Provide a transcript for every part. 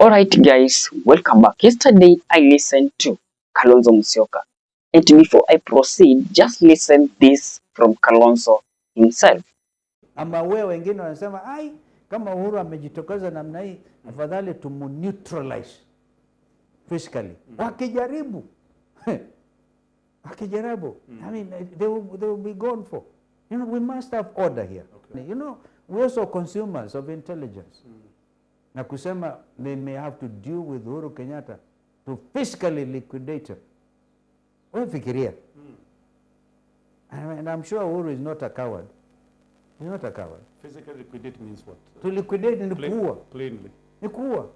Alright guys, welcome back. Yesterday I listened to Kalonzo Musyoka. And before I proceed, just listen this from Kalonzo himself. Ama wewe wengine wanasema ai, kama Uhuru amejitokeza namna hii, afadhali neutralize physically. Wakijaribu. Wakijaribu. I mean, they will be gone for. You know, we must have order here. Okay. You know, we're also consumers of intelligence. Na kusema they may have to deal with Uhuru Kenyatta to physically liquidate him. Wewe fikiria. And I'm sure Uhuru is not a coward. He's not a coward. Physically liquidate means what? To liquidate ni kuua. Plainly. Ni kuua.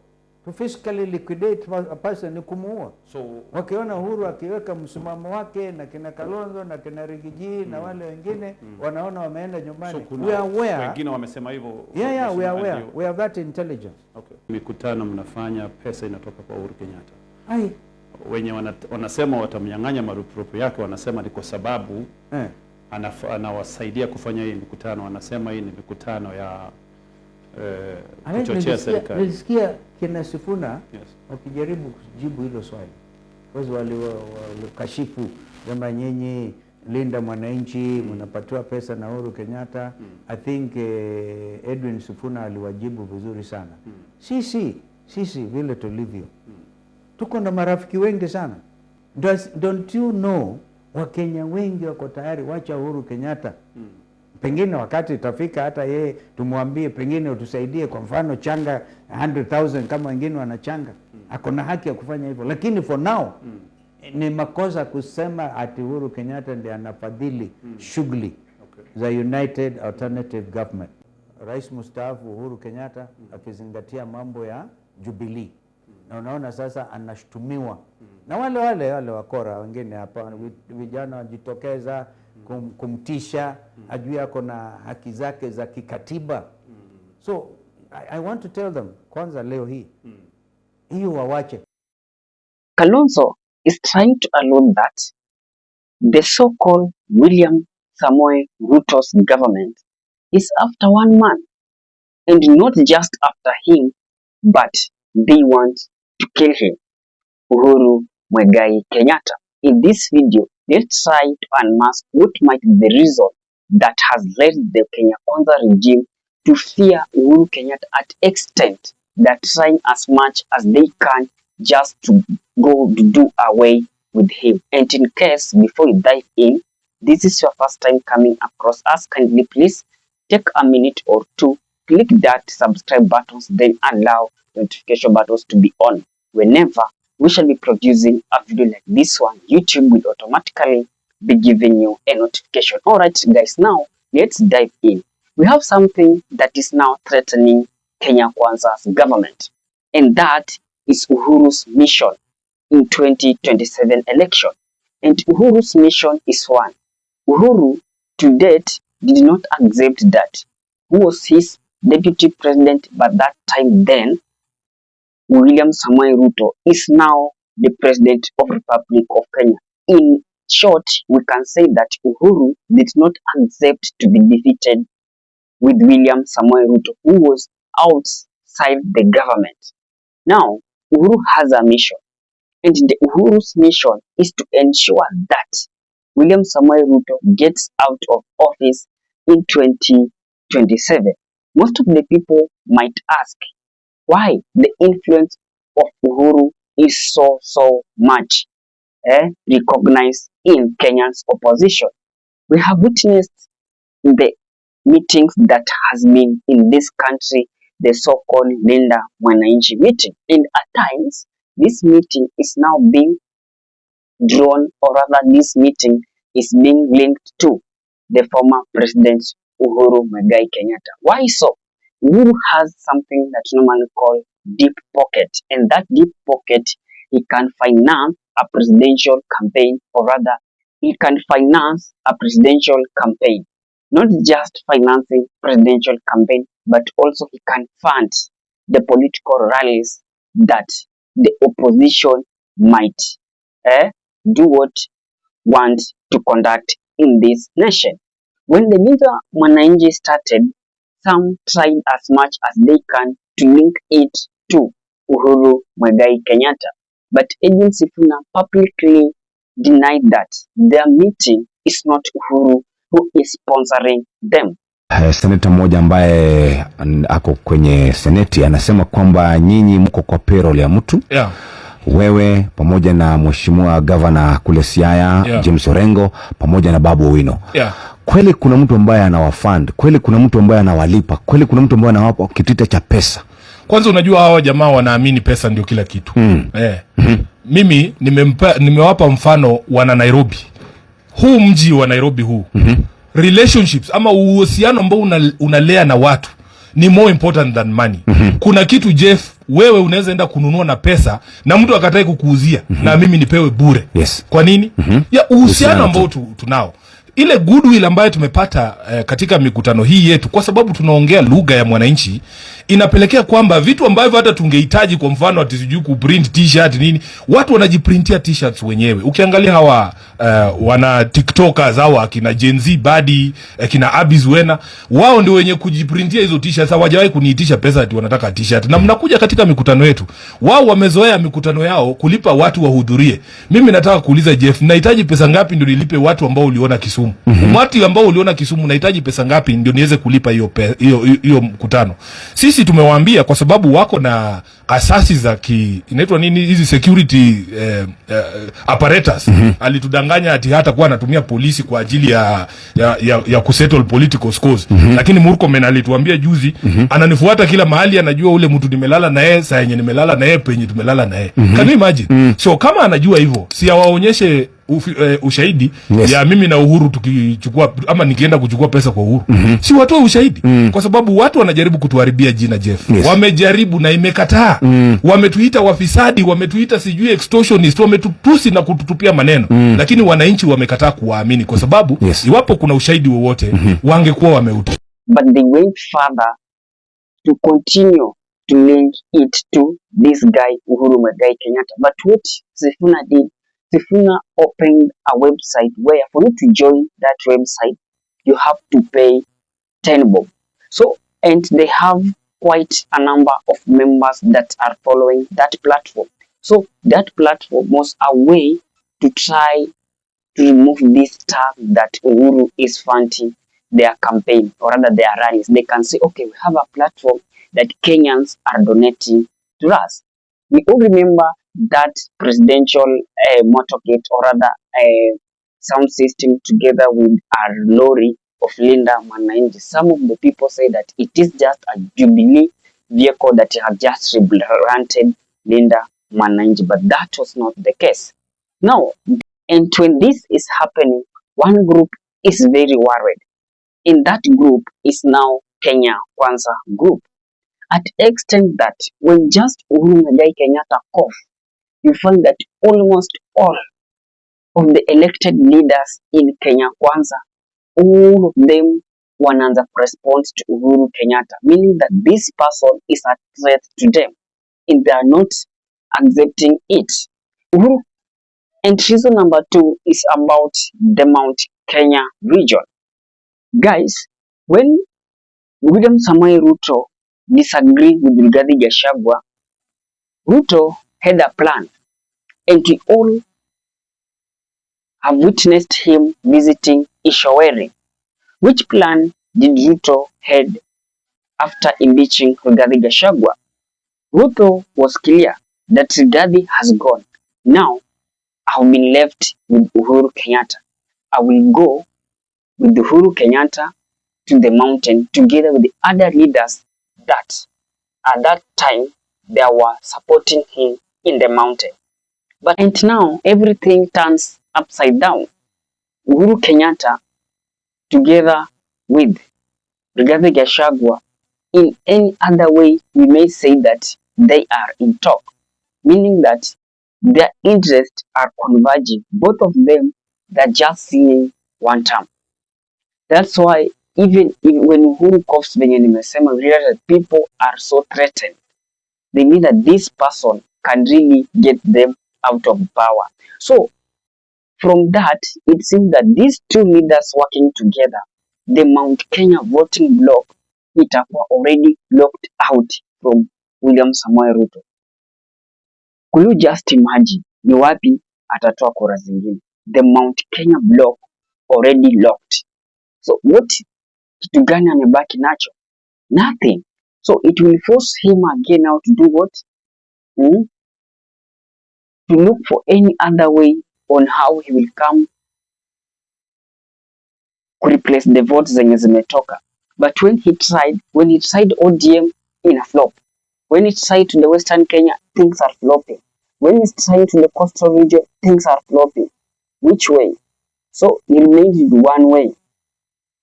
To physically liquidate a person ni kumuua. So wakiona Uhuru akiweka msimamo wake na kina Kalonzo na kina Rigiji na wale wengine wanaona wameenda nyumbani. So we are aware. Wengine wamesema hivyo. Yeah, we are aware. We have that intelligence. Okay. Mikutano mnafanya, pesa inatoka kwa Uhuru Kenyatta. Ai. Wenye wanasema watamnyang'anya marupurupu yake, wanasema ni kwa sababu anawasaidia kufanya hii mikutano. Wanasema hii ni mikutano ya kuchochea serikali. Nilisikia kina Sifuna wakijaribu kujibu hilo swali. Kwa walikashifu kwamba nyinyi linda mwananchi, mnapatiwa pesa na Uhuru Kenyatta. I think Edwin Sifuna aliwajibu vizuri sana. Sisi vile tulivyo. Tuko na marafiki wengi sana. Don't you know, Wakenya wengi wako tayari wacha Uhuru Kenyatta. Pengine wakati itafika hata yeye tumwambie pengine utusaidie, kwa mfano changa 100,000 kama wengine wanachanga. Ako na haki ya kufanya hivyo. Lakini for now ni makosa kusema ati Uhuru Kenyatta ndiye anafadhili shughuli za United Alternative Government. Rais mstaafu Uhuru Kenyatta akizingatia mambo ya Jubilee. Na unaona sasa anashtumiwa. Na wale wakora wengine hapa, vijana wajitokeza kumtisha, ajui ako na haki zake za kikatiba. So I want to tell them, kwanza leo hii hiyo wawache. Kalonzo is trying to allude that the so-called William Samoei Ruto's government is after one man, and not just after him, but they want to kill him, Uhuru Kenyatta. In this video, let's try to unmask what might be the reason that has led the Kenya Kwanza regime to fear Uhuru Kenyatta at extent that trying as much as they can just to go to do away with him. And in case, before you dive in, this is your first time coming across us, kindly please take a minute or two, click that subscribe buttons, then allow notification buttons to be on. Whenever we shall be producing a video like this one, YouTube will automatically be giving you a notification. Alright guys, now let's dive in. We have something that is now threatening Kenya Kwanza's government, and that is Uhuru's mission in 2027 election. And Uhuru's mission is one. Uhuru to date did not accept that who was his deputy president, but that time then William Samoei Ruto is now the president of Republic of Kenya. In short, we can say that Uhuru did not accept to be defeated with William Samoei Ruto, who was outside the government. Now, Uhuru has a mission, and the Uhuru's mission is to ensure that William Samoei Ruto gets out of office in 2027. Most of the people might ask, why the influence of Uhuru is so much recognized in Kenya's opposition. We have witnessed the meetings that has been in this country, the so-called Linda Mwananchi meeting. And at times, this meeting is now being drawn, or rather this meeting is being linked to the former president Uhuru Kenyatta. Why so? Uhuru has something that normally called deep pocket, and that deep pocket, he can finance a presidential campaign, or rather he can finance a presidential campaign. Not just financing presidential campaign, but also he can fund the political rallies that the opposition might want to conduct in this nation. When the Linda Mwananchi started, some tried as much as they can to link it to Uhuru Kenyatta. But Edwin Sifuna publicly denied that their meeting is not Uhuru who is sponsoring them. Seneta mmoja ambaye ako kwenye seneti anasema kwamba nyinyi mko kwa payroll ya mtu. Yeah. Wewe pamoja na mheshimiwa governor kule Siaya, Yeah. James Orengo pamoja na Babu Owino. Yeah. Kweli kuna mtu ambaye anawafund, kweli kuna mtu ambaye anawalipa, kweli kuna mtu ambaye anawapa kitita cha pesa. Kwanza unajua hawa jamaa wanaamini pesa ndio kila kitu. Mimi nimewapa mfano wana Nairobi. Huu mji wa Nairobi huu. Relationships ama uhusiano ambao unalea na watu ni more important than money. Kuna kitu Jeff, wewe unaweza enda kununua na pesa na mtu akatai kukuuzia na mimi nipewe bure. Yes. Kwa nini? Ya uhusiano ambao tunao. Ile goodwill ambayo tumepata katika mikutano hii yetu, kwa sababu tunaongea lugha ya mwananchi, inapelekea kwamba vitu ambavyo hata tungehitaji, kwa mfano ati sijui kuprint t-shirt nini, watu wanajiprintia t-shirts wenyewe. Ukiangalia hawa wana TikTokers hawa kina Gen Z Badi, kina Abis Wena, wao ndio wenye kujiprintia hizo t-shirts. Hawajawahi kuniitisha pesa ati wanataka t-shirt. Na mnakuja katika mikutano yetu, wao wamezoea mikutano yao kulipa watu wahudhurie. Mimi nataka kuuliza Jeff, nahitaji pesa ngapi ndio nilipe watu ambao uliona Kisumu? Watu ambao uliona Kisumu nahitaji pesa ngapi ndio niweze kulipa hiyo mkutano? Sisi tumewaambia kwa sababu wako na asasi za inaitwa nini hizi security apparatus. Alitudanganya ati hata kuwa anatumia polisi kwa ajili ya kusettle political scores. Lakini Murkomen alituambia juzi, ananifuata kila mahali, anajua ule mtu nimelala na yeye, saa yenye nimelala na yeye, penye tumelala na yeye. Can you imagine? So kama anajua hivyo, si awaonyeshe ushahidi. Yes. Ya mimi na Uhuru tukichukua ama nikienda kuchukua pesa kwa Uhuru. Si watoe ushahidi. Kwa sababu watu wanajaribu kutuharibia jina Jeff. Yes. Wamejaribu na imekataa. Wametuita wafisadi, wametuita sijui extortionist, wametutusi na kututupia maneno. Lakini wananchi wamekataa kuwaamini kwa sababu iwapo kuna ushahidi wowote wangekuwa wameuta. But they went further to continue to link it to this guy Uhuru Kenyatta. But what Sifuna did, Sifuna opened a website where for you to join that website, you have to pay 10 bob. So, and they have quite a number of members that are following that platform. So, that platform was a way to try to remove this tag that Uhuru is funding their campaign, or rather their rallies. They can say, okay, we have a platform that Kenyans are donating to us. We all remember that presidential motorcade, or rather sound system, together with our lorry of Linda Mwananchi. Some of the people say that it is just a Jubilee vehicle that had just rebranded Linda Mwananchi, but that was not the case. Now, and when this is happening, one group is very worried. In that group is now Kenya Kwanza group. At extent that when just Uhuru Kenyatta cough, you find that almost all of the elected leaders in Kenya Kwanza, all of them wanaanza respond to Uhuru Kenyatta, meaning that this person is a threat to them and they are not accepting it. Uhuru. And reason number 2 is about the Mount Kenya region. Guys, when William Samoei Ruto disagreed with Rigathi Gachagua, Ruto had a plan, and we all have witnessed him visiting Ishoweri. Which plan did Ruto had after impeaching Rigathi Gachagua? Ruto was clear that Rigathi has gone. Now, I've been left with Uhuru Kenyatta. I will go with Uhuru Kenyatta to the mountain together with the other leaders that at that time they were supporting him in the mountain. But and now everything turns upside down. Uhuru Kenyatta together with Rigathi Gachagua, in any other way we may say that they are in talk, meaning that their interests are converging. Both of them, they're just seeing one term. That's why even when Uhuru coughs venye nimesema, we realize that people are so threatened. They mean that this person can really get them out of power. So from that, it seems that these two leaders working together, the Mount Kenya voting bloc, itakuwa already locked out from William Samoei Ruto. Could you just imagine ni wapi atatoa kura zingine? The Mount Kenya block already locked. So what kitu gani amebaki nacho? Nothing. So it will force him again now to do what? To look for any other way on how he will come to replace the votes zenye zimetoka. But when he tried ODM, in a flop. When he tried to the Western Kenya, things are flopping. When he's trying to the coastal region, things are flopping. Which way? So he remained with one way.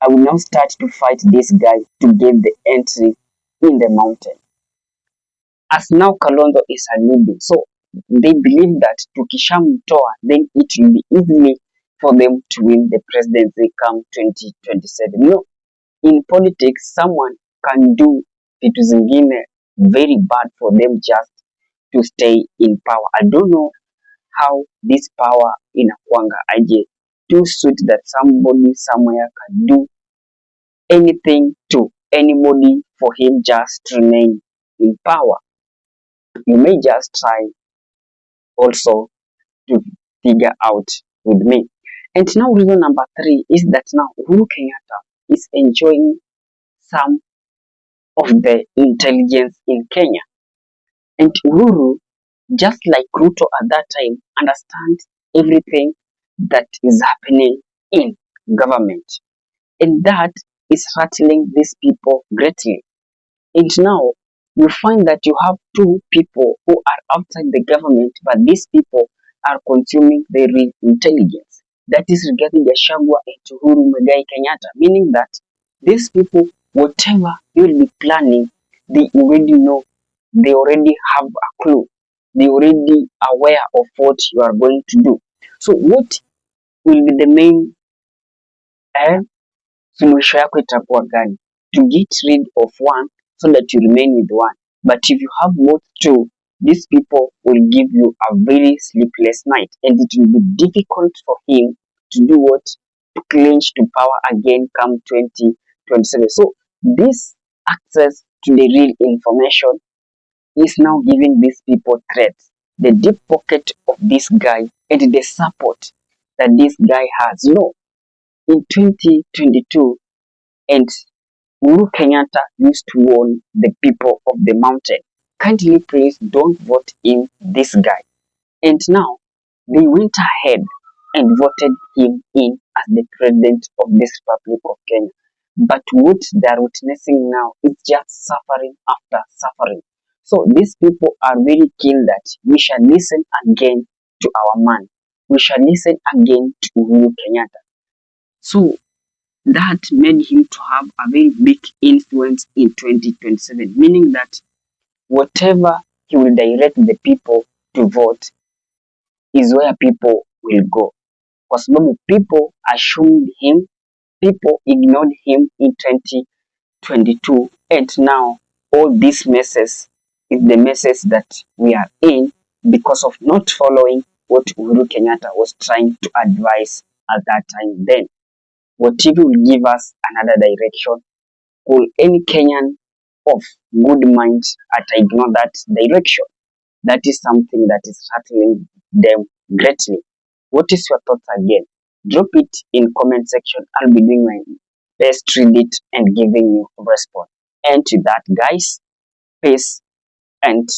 I will now start to fight this guy to get the entry in the mountain. As now Kalonzo is alluding, so they believe that tukishamtoa, then it will be easy for them to win the presidency come 2027. No, in politics, someone can do vitu zingine very bad for them just to stay in power. I don't know how this power inakuanga aje too sweet that somebody somewhere can do anything to anybody for him just to remain in power. You may just try also to figure out with me. And now reason number 3 is that now Uhuru Kenyatta is enjoying some of the intelligence in Kenya. And Uhuru, just like Ruto at that time, understands everything that is happening in government. And that is rattling these people greatly. And now you find that you have two people who are outside the government, but these people are consuming their real intelligence. That is regarding Gachagua and Uhuru Kenyatta, meaning that these people, whatever you will be planning, they already know, they already have a clue, they already aware of what you are going to do. So what will be the main suluhisho yako itakuwa gani? To get rid of one so that you remain with one. But if you have both two, these people will give you a very sleepless night, and it will be difficult for him to do what? To clinch to power again come 2027. So this access to the real information is now giving these people threats. The deep pocket of this guy and the support that this guy has. You know, in 2022, and Uhuru Kenyatta used to warn the people of the mountain, kindly please don't vote in this guy. And now they went ahead and voted him in as the president of this Republic of Kenya. But what they are witnessing now is just suffering after suffering. So these people are very keen that we shall listen again to our man. We shall listen again to Uhuru Kenyatta. So that made him to have a very big influence in 2027, meaning that whatever he will direct the people to vote is where people will go. Kwa sababu people assumed him, people ignored him in 2022, and now all these messes is the messes that we are in because of not following what Uhuru Kenyatta was trying to advise at that time then. Whatever will give us another direction. Will any Kenyan of good mind ignore that direction? That is something that is rattling them greatly. What is your thoughts again? Drop it in comment section. I'll be doing my best to read it and giving you a response. And to that, guys, peace and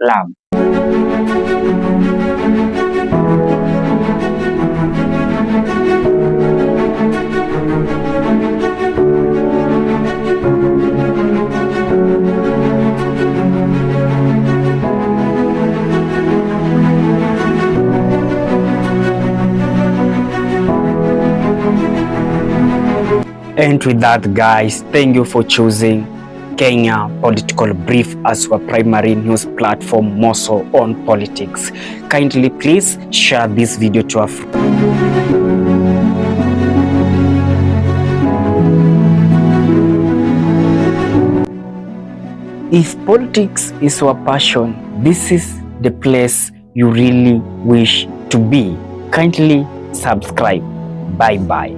love. And with that, guys, thank you for choosing Kenya Political Brief as your primary news platform, more so on politics. Kindly please share this video to a friend. If politics is your passion, this is the place you really wish to be. Kindly subscribe. Bye bye.